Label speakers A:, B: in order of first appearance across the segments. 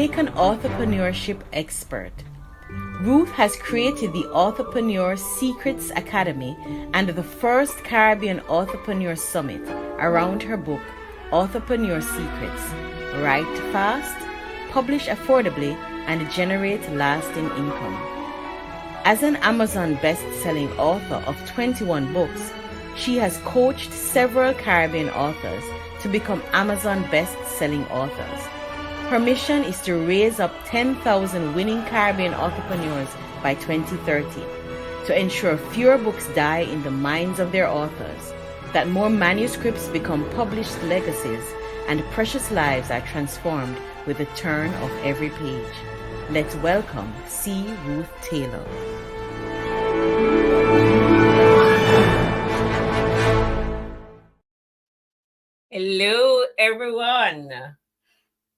A: Jamaican authorpreneurship expert. Ruth has created the Authorpreneur Secrets Academy and the first Caribbean Authorpreneur Summit around her book, Authorpreneur Secrets. Write fast, publish affordably, and generate lasting income. As an Amazon best-selling author of 21 books, she has coached several Caribbean authors to become Amazon best-selling authors. Her mission is to raise up 10,000 winning Caribbean entrepreneurs by 2030 to ensure fewer books die in the minds of their authors, that more manuscripts become published legacies, and precious lives are transformed with the turn of every page. Let's welcome C. Ruth Taylor.
B: Hello, everyone.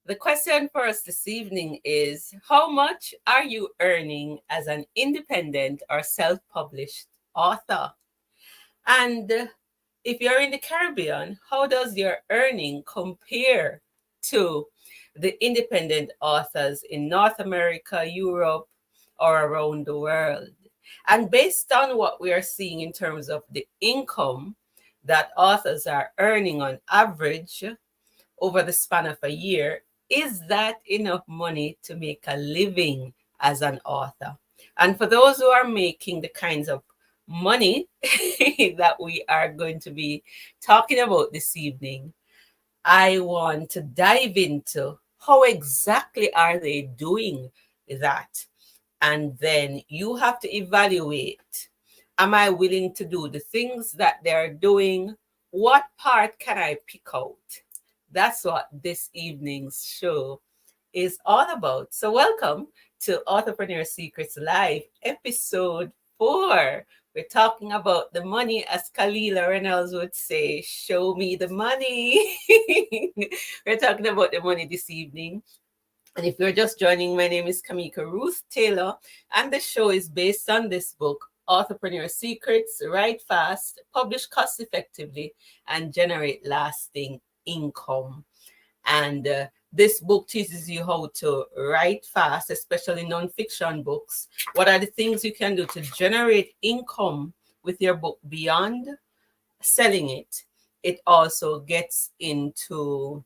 B: The question for us this evening is, how much are you earning as an independent or self-published author? And if you're in the Caribbean, how does your earning compare to the independent authors in North America, Europe, or around the world? And based on what we are seeing in terms of the income that authors are earning on average over the span of a year, is that enough money to make a living as an author? And for those who are making the kinds of money that we are going to be talking about this evening, I want to dive into how exactly are they doing that? And then you have to evaluate, am I willing to do the things that they're doing? What part can I pick out? That's what this evening's show is all about. So welcome to Authorpreneur Secrets Live, episode 4. We're talking about the money, as Kalila Reynolds would say, show me the money. We're talking about the money this evening. And if you're just joining, my name is Kamika Ruth Taylor, and the show is based on this book, Authorpreneur Secrets, Write Fast, Publish Cost Effectively, and Generate Lasting Income. And this book teaches you how to write fast, especially nonfiction books. What are the things you can do to generate income with your book beyond selling it? It also gets into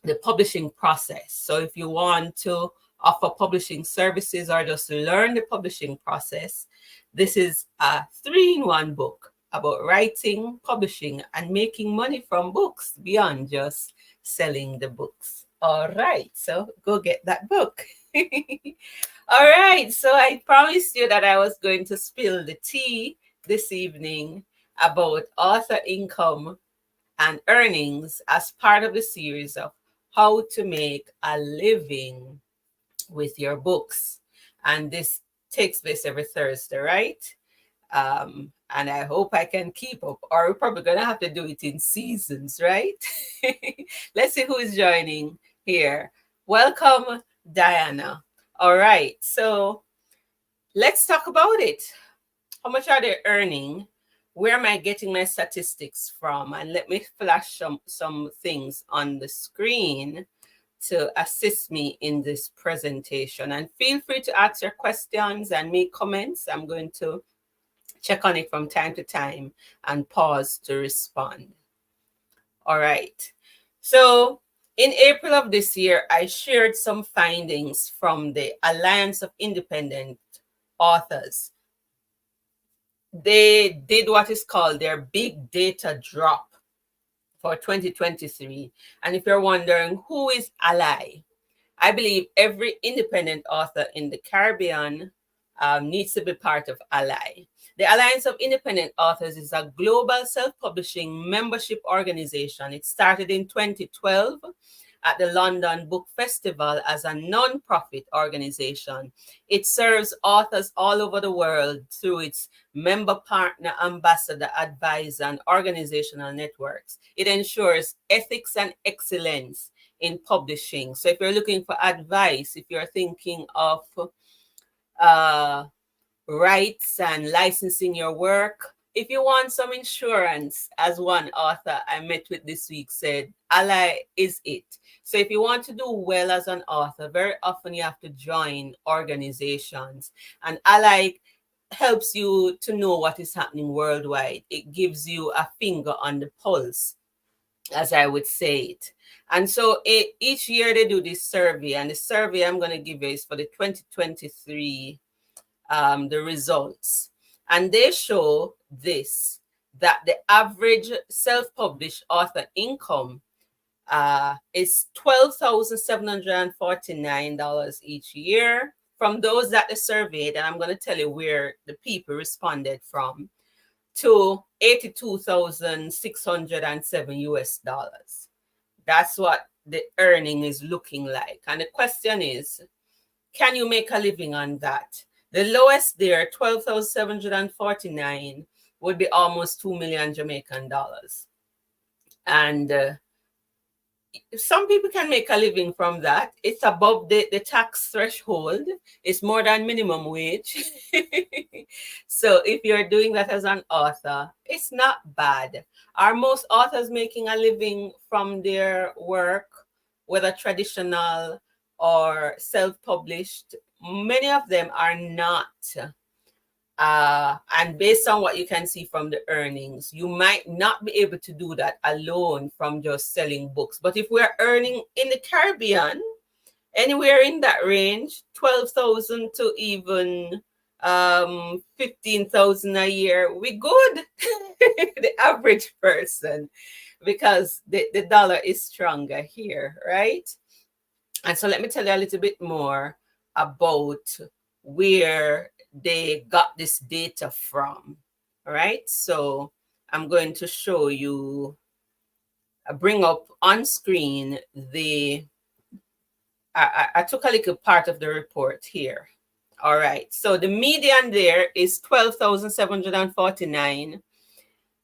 B: the publishing process. So if you want to offer publishing services or just learn the publishing process, this is a 3-in-1 book about writing, publishing, and making money from books beyond just selling the books. All right, so go get that book. All right, so I promised you that I was going to spill the tea this evening about author income and earnings as part of the series of how to make a living with your books. And this takes place every Thursday, right? And I hope I can keep up, or we're probably going to have to do it in seasons, right? Let's see who is joining here. Welcome, Diana. All right, so let's talk about it. How much are they earning? Where am I getting my statistics from? And let me flash some things on the screen to assist me in this presentation. And feel free to ask your questions and make comments. I'm going to check on it from time to time and pause to respond. All right. So in April of this year, I shared some findings from the Alliance of Independent Authors. They did what is called their big data drop for 2023. And if you're wondering, who is ALLi? I believe every independent author in the Caribbean needs to be part of ALLi. The Alliance of Independent Authors is a global self-publishing membership organization. It started in 2012 at the London Book Festival as a non-profit organization. It serves authors all over the world through its member, partner, ambassador, advisor, and organizational networks. It ensures ethics and excellence in publishing. So if you're looking for advice, if you're thinking of rights and licensing your work, If you want some insurance, as one author I met with this week said, ALLi is it. So if you want to do well as an author, very often you have to join organizations. And ALLi helps you to know what is happening worldwide. It gives you a finger on the pulse, as I would say it. And so each year they do this survey, and the survey I'm going to give you is for the 2023, the results. And they show this, that the average self-published author income is $12,749 each year from those that they surveyed. And I'm going to tell you where the people responded from, to $82,607 US dollars. That's what the earning is looking like. And the question is, can you make a living on that? The lowest there, 12,749, would be almost 2 million Jamaican dollars. And some people can make a living from that. It's above the tax threshold. It's more than minimum wage. So if you're doing that as an author, it's not bad. Are most authors making a living from their work, whether traditional or self-published? Many of them are not. And based on what you can see from the earnings, you might not be able to do that alone from just selling books. But if we're earning in the Caribbean, anywhere in that range, 12,000 to even 15,000 a year, we good. The average person, because the dollar is stronger here, right? And so let me tell you a little bit more about where they got this data from. All right, so I'm going to show you, bring up on screen the, I took a little part of the report here. All right, so the median there is 12,749.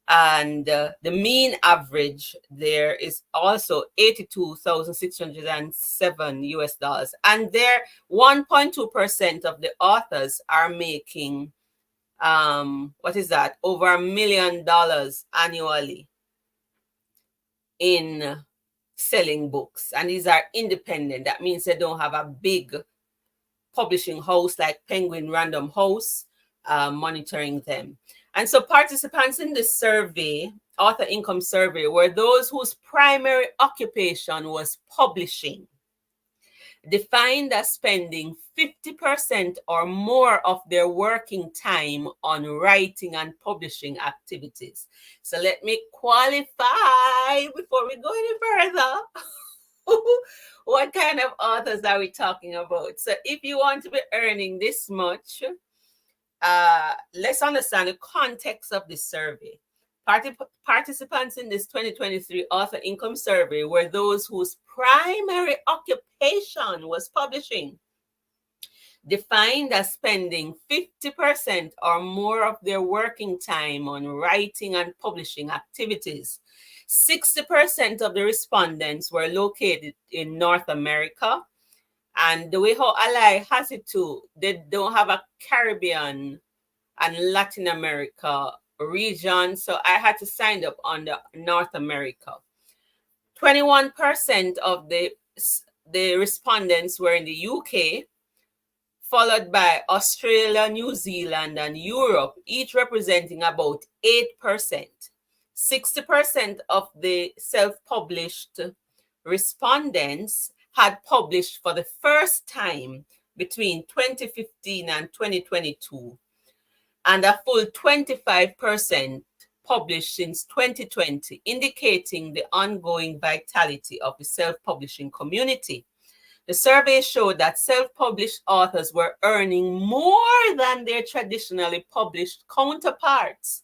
B: And the mean average there is also 82,607 US dollars. And there, 1.2% of the authors are making, what is that? Over $1 million annually in selling books. And these are independent. That means they don't have a big publishing house like Penguin Random House monitoring them. And so participants in this survey, author income survey, were those whose primary occupation was publishing, defined as spending 50% or more of their working time on writing and publishing activities. So let me qualify before we go any further. What kind of authors are we talking about? So if you want to be earning this much, let's understand the context of this survey. Participants in this 2023 author income survey were those whose primary occupation was publishing, defined as spending 50% or more of their working time on writing and publishing activities. 60% of the respondents were located in North America. And the way how ALLi has it too, they don't have a Caribbean and Latin America region. So I had to sign up on the North America. 21% of the respondents were in the UK, followed by Australia, New Zealand, and Europe, each representing about 8%. 60% of the self-published respondents had published for the first time between 2015 and 2022, and a full 25% published since 2020, indicating the ongoing vitality of the self-publishing community. The survey showed that self-published authors were earning more than their traditionally published counterparts.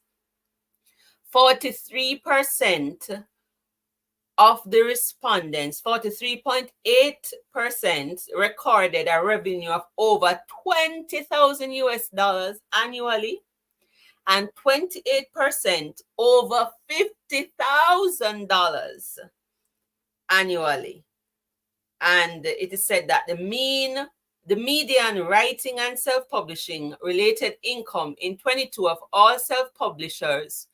B: 43% of the respondents, 43.8%, recorded a revenue of over 20,000 US dollars annually, and 28% over $50,000 annually. And it is said that the mean The median writing and self-publishing related income in 22 of all self-publishers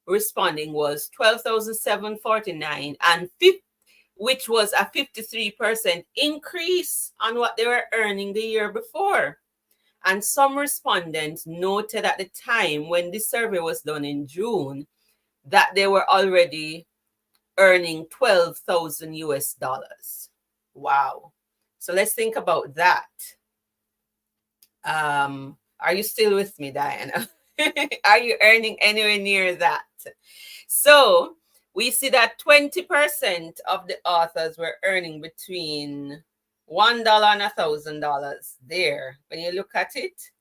B: responding was $12,749, and which was a 53% increase on what they were earning the year before. And some respondents noted at the time when this survey was done in June that they were already earning 12,000 US dollars. Wow. So let's think about that. Are you still with me, Diana? Are you earning anywhere near that? So we see that 20% of the authors were earning between $1 and $1,000 there when you look at it.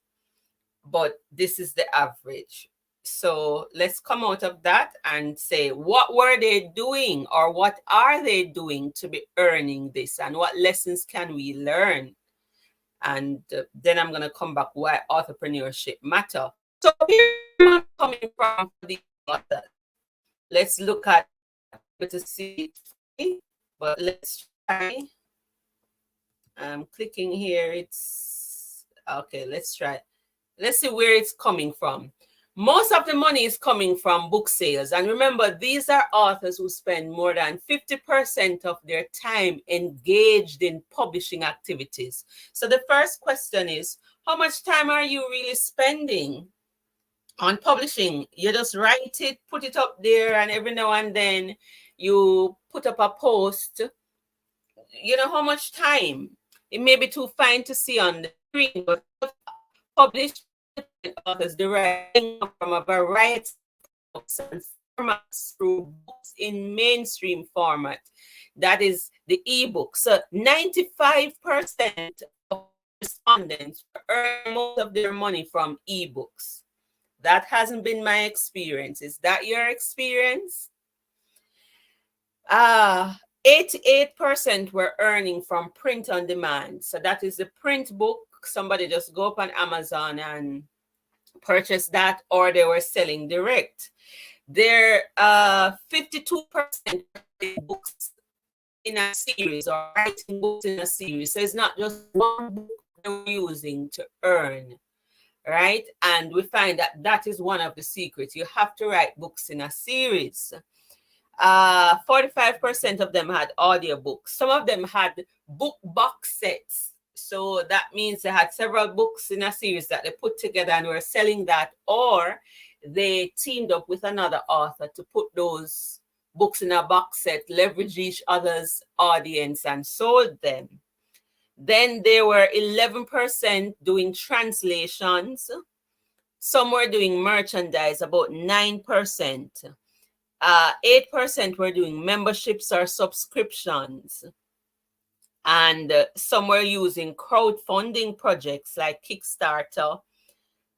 B: But this is the average. So let's come out of that and say, what were they doing, or what are they doing to be earning this, and what lessons can we learn? And then I'm going to come back why entrepreneurship matter. So here's coming from the authors. Let's look at it to see it, but let's try. I'm clicking here. It's okay. Let's try. Let's see where it's coming from. Most of the money is coming from book sales. And remember, these are authors who spend more than 50% of their time engaged in publishing activities. So the first question is, how much time are you really spending on publishing? You just write it, put it up there, and every now and then you put up a post. You know how much time? It may be too fine to see on the screen, but published authors deriving from a variety of books and formats through books in mainstream format. That is the ebook. So 95% of respondents earn most of their money from ebooks. That hasn't been my experience. Is that your experience? 88% were earning from print on demand. So that is the print book. Somebody just go up on Amazon and purchase that, or they were selling direct. There 52% books in a series, or writing books in a series. So it's not just one book they're using to earn, right? And we find that that is one of the secrets. You have to write books in a series. 45% of them had audiobooks. Some of them had book box sets. So that means they had several books in a series that they put together and were selling that, or they teamed up with another author to put those books in a box set, leverage each other's audience, and sold them. Then there were 11% doing translations. Some were doing merchandise, about 9%. 8% were doing memberships or subscriptions. And some were using crowdfunding projects like Kickstarter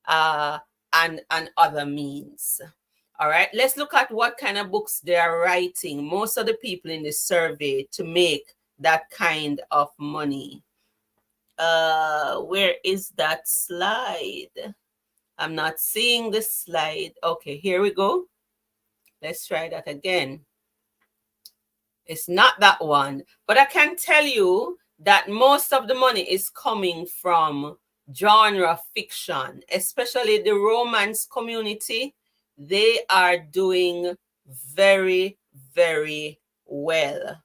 B: and other means. All right, let's look at what kind of books they are writing, most of the people in this survey, to make that kind of money. Where is that slide? I'm not seeing the slide. Okay, here we go. Let's try that again. It's not that one, but I can tell you that most of the money is coming from genre fiction, especially the romance community. They are doing very, very well.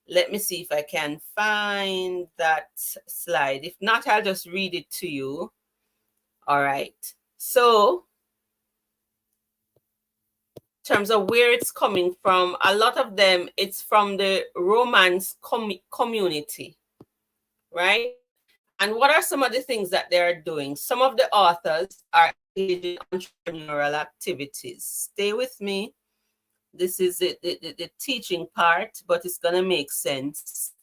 B: Let me see if I can find that slide. If not, I'll just read it to you. All right. So in terms of where it's coming from, a lot of them, it's from the romance community, right? And what are some of the things that they're doing? Some of the authors are engaged in entrepreneurial activities. Stay with me. This is the teaching part, but it's going to make sense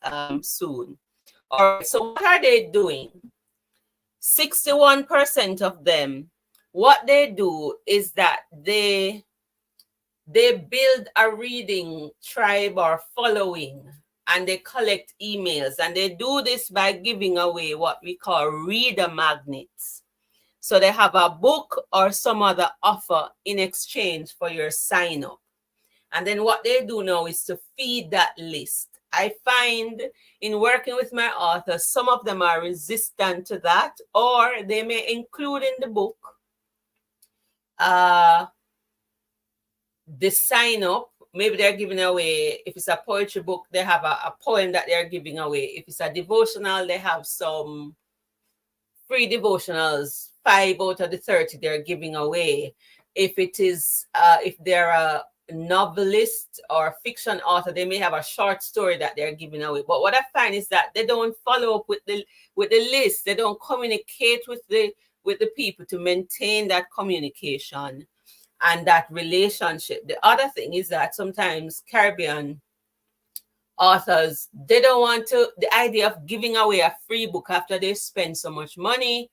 B: soon. All right, so what are they doing? 61% of them, what they do is that they build a reading tribe or following, and they collect emails, and they do this by giving away what we call reader magnets. So they have a book or some other offer in exchange for your sign up. And then what they do now is to feed that list. I find in working with my authors, some of them are resistant to that, or they may include in the book the sign up. Maybe they're giving away, if it's a poetry book, they have a poem that they're giving away. If it's a devotional, they have some free devotionals, 5 out of the 30 they're giving away. If it is, if they're a novelist or fiction author, they may have a short story that they're giving away. But what I find is that they don't follow up with the list. They don't communicate with the people to maintain that communication and that relationship. The other thing is that sometimes Caribbean authors, they don't want to, the idea of giving away a free book after they spend so much money,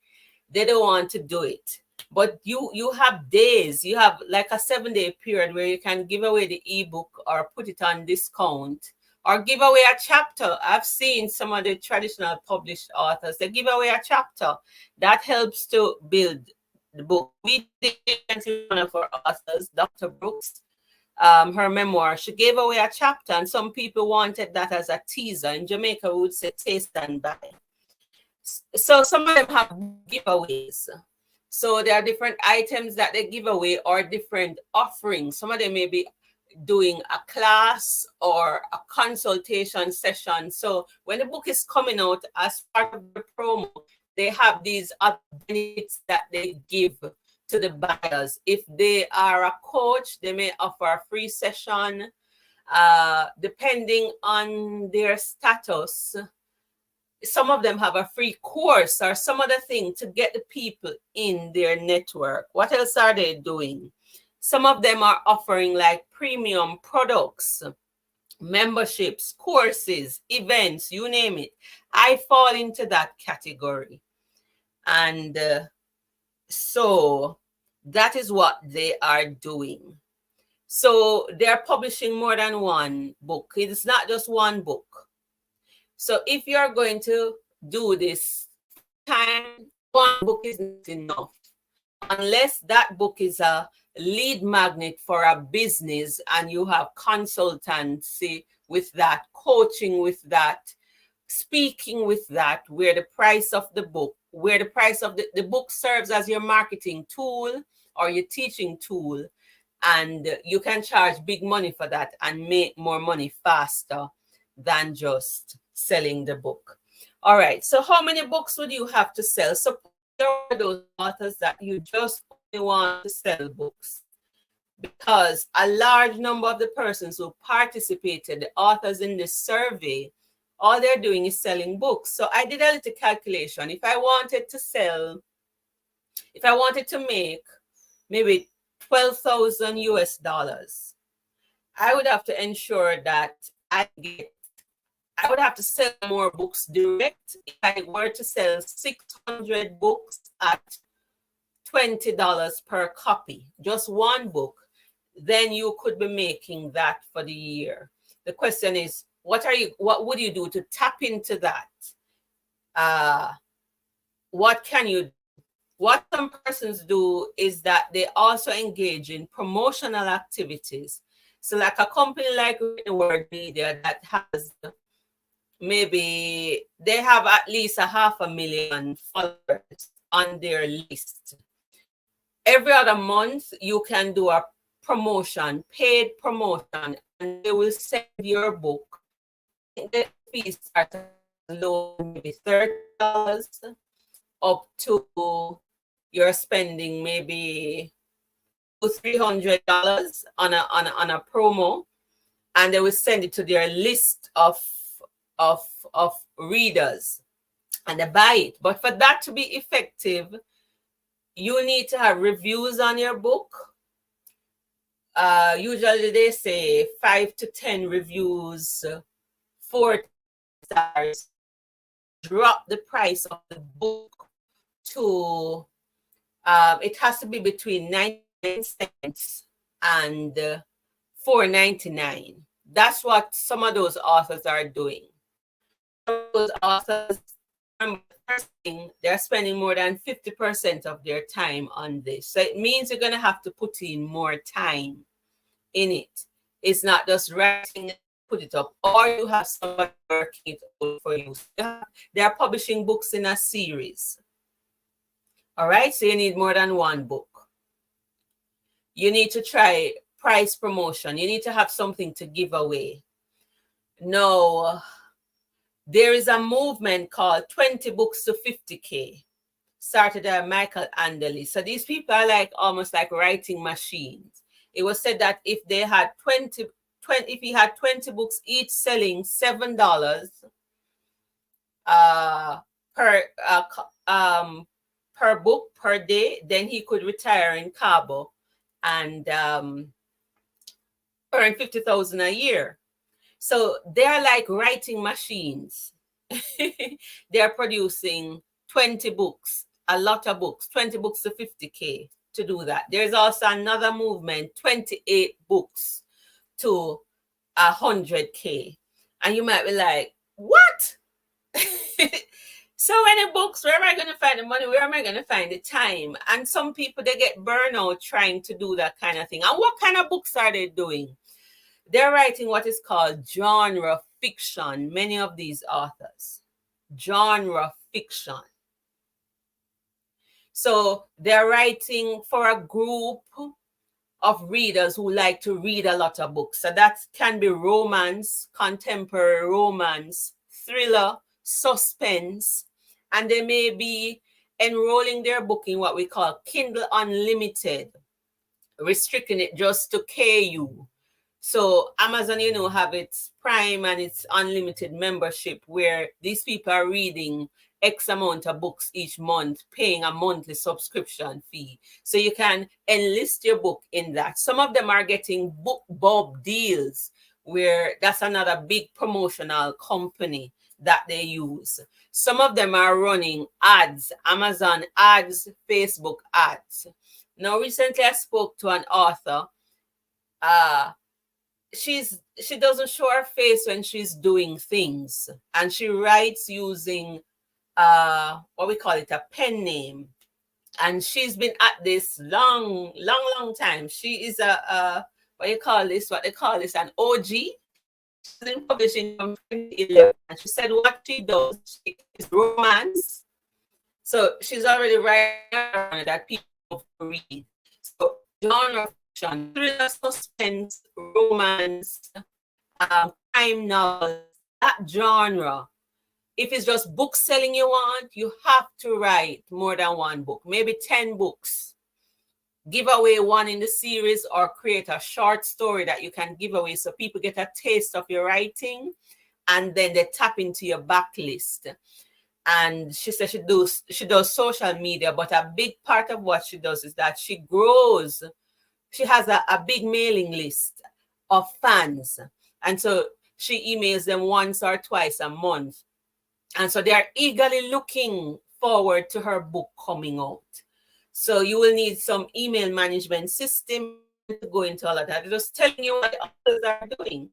B: they don't want to do it. But you have days, you have like a 7-day period where you can give away the ebook or put it on discount or give away a chapter. I've seen some of the traditional published authors, they give away a chapter. That helps to build the book. We did one of our authors, Dr. Brooks, her memoir, she gave away a chapter, and some people wanted that as a teaser. In Jamaica, we would say taste and buy. So some of them have giveaways. So there are different items that they give away or different offerings. Some of them may be doing a class or a consultation session. So when the book is coming out, as part of the promo, they have these other benefits that they give to the buyers. If they are a coach, they may offer a free session, depending on their status. Some of them have a free course or some other thing to get the people in their network. What else are they doing? Some of them are offering like premium products, memberships, courses, events, you name it. I fall into that category. And so that is what they are doing. So they're publishing more than one book. It's not just one book. So if you're going to do this time, one book is not enough. Unless that book is a lead magnet for a business and you have consultancy with that, coaching with that, speaking with that, where the price of the book, where the price of the book serves as your marketing tool or your teaching tool, and you can charge big money for that and make more money faster than just selling the book. All right, so how many books would you have to sell? So there are those authors that you just only want to sell books, because a large number of the persons who participated, the authors in this survey, all they're doing is selling books. So I did a little calculation. If I wanted to make maybe 12,000 US dollars, I would have to ensure that I would have to sell more books direct. If I were to sell 600 books at $20 per copy, just one book, then you could be making that for the year. The question is, what would you do to tap into that? What can you do? What some persons do is that they also engage in promotional activities. So like a company like Word Media that has, maybe they have at least 500,000 followers on their list. Every other month, you can do a promotion, paid promotion, and they will send your book. The fees start low, maybe $30, up to you're spending maybe $300 on a promo, and they will send it to their list of readers, and they buy it. But for that to be effective, you need to have reviews on your book. Usually they say 5 to 10 reviews, 4 stars. Drop the price of the book to it has to be between 99 cents and $4.99. That's what some of those authors are doing. Those authors, first thing, they're spending more than 50% of their time on this. So it means you're going to have to put in more time in it. It's not just writing put it up, or you have somebody working it out for you. They are publishing books in a series. All right, so you need more than one book. You need to try price promotion. You need to have something to give away. No, there is a movement called 20 books to 50K, started by Michael ALLi. So these people are like almost like writing machines. It was said that if they had 20 if he had 20 books each selling $7 per book per day, then he could retire in Cabo and earn $50,000 a year. So they're like writing machines. They're producing 20 books, a lot of books, 20 books to 50K to do that. There's also another movement, 28 books to 100K. And you might be like, what? So many books, where am I going to find the money? Where am I going to find the time? And some people, they get burnout trying to do that kind of thing. And what kind of books are they doing? They're writing what is called genre fiction, many of these authors. Genre fiction. So they're writing for a group of readers who like to read a lot of books. So that can be romance, contemporary romance, thriller, suspense, and they may be enrolling their book in what we call Kindle Unlimited, restricting it just to KU. So Amazon, have its Prime and its unlimited membership where these people are reading X amount of books each month, paying a monthly subscription fee. So you can enlist your book in that. Some of them are getting BookBub deals, where that's another big promotional company that they use. Some of them are running ads, Amazon ads, Facebook ads. Now, recently I spoke to an author. She doesn't show her face when she's doing things, and she writes using what we call it, a pen name. And she's been at this long time. She is what they call this, an OG. She's been publishing from 2011. And she said what she does is romance. So she's already writing that people read. So genre fiction, thriller, suspense, romance, crime novels, that genre. If it's just book selling you want, you have to write more than one book, maybe 10 books. Give away one in the series, or create a short story that you can give away so people get a taste of your writing, and then they tap into your backlist. And she said she does social media, but a big part of what she does is that she grows. She has a big mailing list of fans. And so she emails them once or twice a month. And so they are eagerly looking forward to her book coming out. So you will need some email management system to go into all of that. Just telling you what the others are doing.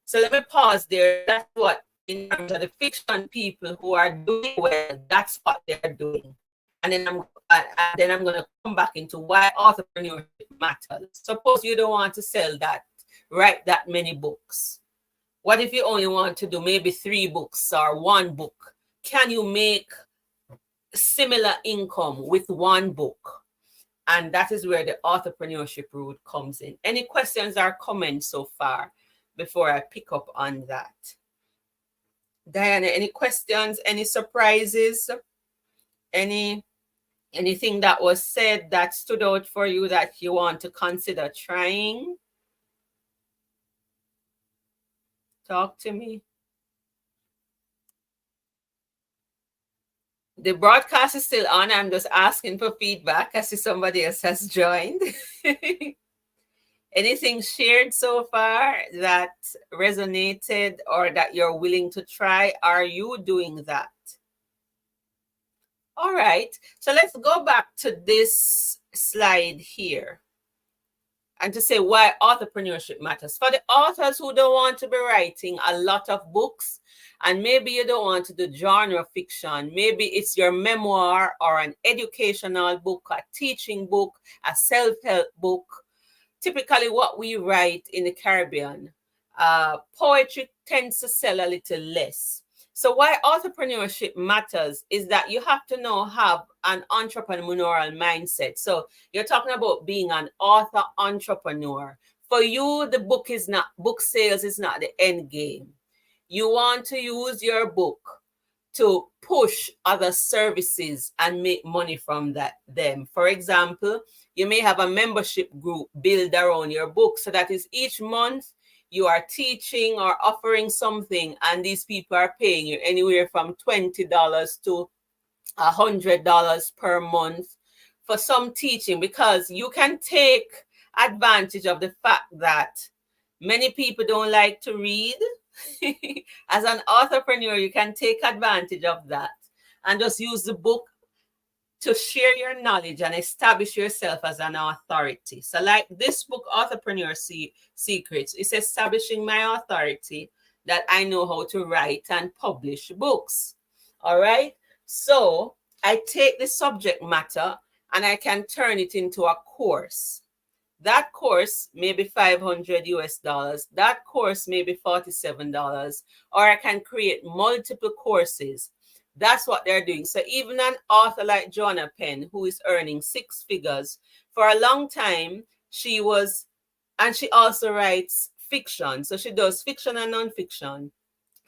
B: So let me pause there. That's what, in terms of the fiction people who are doing well, that's what they're doing. And then I'm going to come back into why authorpreneurship matters. Suppose you don't want to write that many books. What if you only want to do maybe 3 books or 1 book? Can you make similar income with 1 book? And that is where the authorpreneurship route comes in. Any questions or comments so far before I pick up on that? Diana, any questions, any surprises, anything that was said that stood out for you that you want to consider trying? Talk to me. The broadcast is still on. I'm just asking for feedback. I see somebody else has joined. Anything shared so far that resonated or that you're willing to try? Are you doing that? All right. So let's go back to this slide here and to say why authorpreneurship matters. For the authors who don't want to be writing a lot of books, and maybe you don't want to do genre fiction, maybe it's your memoir or an educational book, a teaching book, a self-help book, typically what we write in the Caribbean, poetry tends to sell a little less. So why entrepreneurship matters is that you have to know have an entrepreneurial mindset. So you're talking about being an author entrepreneur. For you, the book sales is not the end game. You want to use your book to push other services and make money from them. For example, you may have a membership group built around your book. So that is each month you are teaching or offering something, and these people are paying you anywhere from $20 to $100 per month for some teaching, because you can take advantage of the fact that many people don't like to read. As an entrepreneur, you can take advantage of that and just use the book to share your knowledge and establish yourself as an authority. So like this book, Authorpreneur Secrets, is establishing my authority that I know how to write and publish books. All right. So I take the subject matter and I can turn it into a course. That course may be $500. That course may be $47, or I can create multiple courses. That's what they're doing. So even an author like Joanna Penn, who is earning 6 figures, for a long time, she also writes fiction. So she does fiction and nonfiction.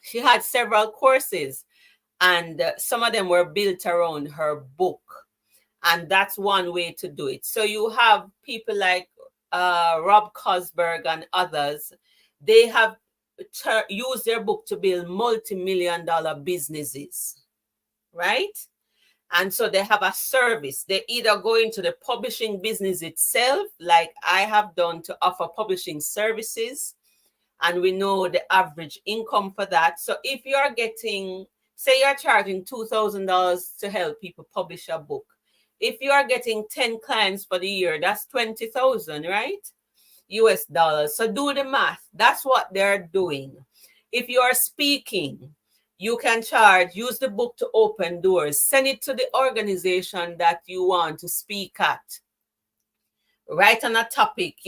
B: She had several courses, and some of them were built around her book. And that's one way to do it. So you have people like Rob Cosberg and others. They have used their book to build multi-million-dollar businesses, right? And so they have a service. They either go into the publishing business itself, like I have done, to offer publishing services, and we know the average income for that. So if you're getting, say you're charging $2,000 to help people publish a book, if you are getting 10 clients for the year, that's 20,000, right? US dollars. So do the math. That's what they're doing. If you are speaking, you can charge, use the book to open doors, send it to the organization that you want to speak at. Write on a topic,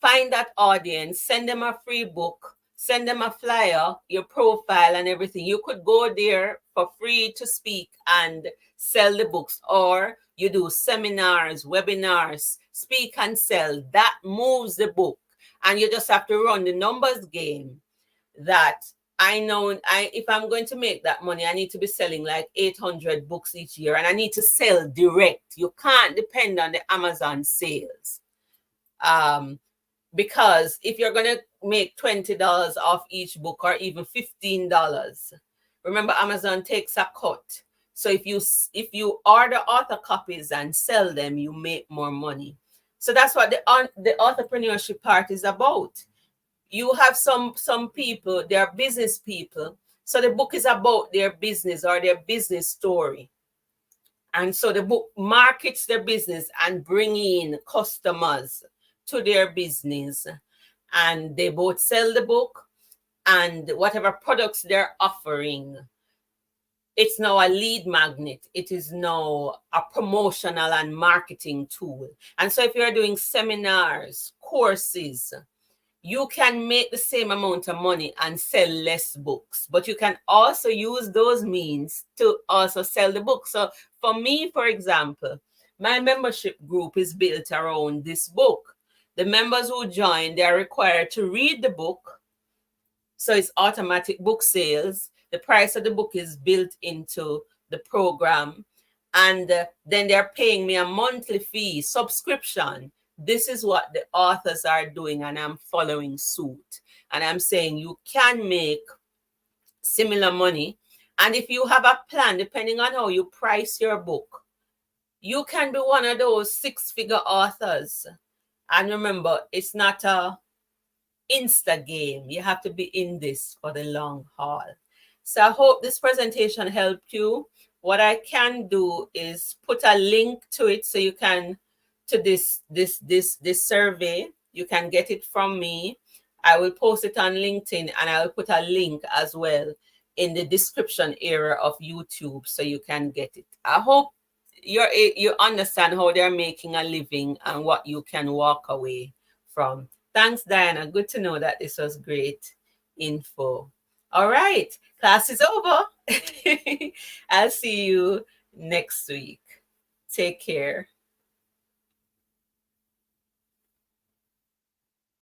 B: find that audience, send them a free book, send them a flyer, your profile and everything. You could go there for free to speak and sell the books, or you do seminars, webinars, speak and sell. That moves the book. And you just have to run the numbers game that I know if I'm going to make that money, I need to be selling like 800 books each year, and I need to sell direct. You can't depend on the Amazon sales. Because if you're going to make $20 off each book, or even $15, remember Amazon takes a cut. So if you order author copies and sell them, you make more money. So that's what the entrepreneurship part is about. You have some people, they're business people. So the book is about their business or their business story. And so the book markets their business and bring in customers to their business. And they both sell the book and whatever products they're offering. It's now a lead magnet. It is now a promotional and marketing tool. And so if you're doing seminars, courses, you can make the same amount of money and sell less books. But you can also use those means to also sell the book. So for me, for example, my membership group is built around this book. The members who join, they are required to read the book. So it's automatic book sales. The price of the book is built into the program. And then they're paying me a monthly fee, subscription. This is what the authors are doing, and I'm following suit. And I'm saying you can make similar money. And if you have a plan, depending on how you price your book, you can be one of those 6-figure authors. And remember, it's not a Insta game. You have to be in this for the long haul. So I hope this presentation helped you. What I can do is put a link to it so you can, to this survey, you can get it from me. I will post it on LinkedIn, and I will put a link as well in the description area of YouTube so you can get it. I hope you understand how they're making a living and what you can walk away from. Thanks, Diana. Good to know that this was great info. All right, class is over. I'll see you next week. Take care.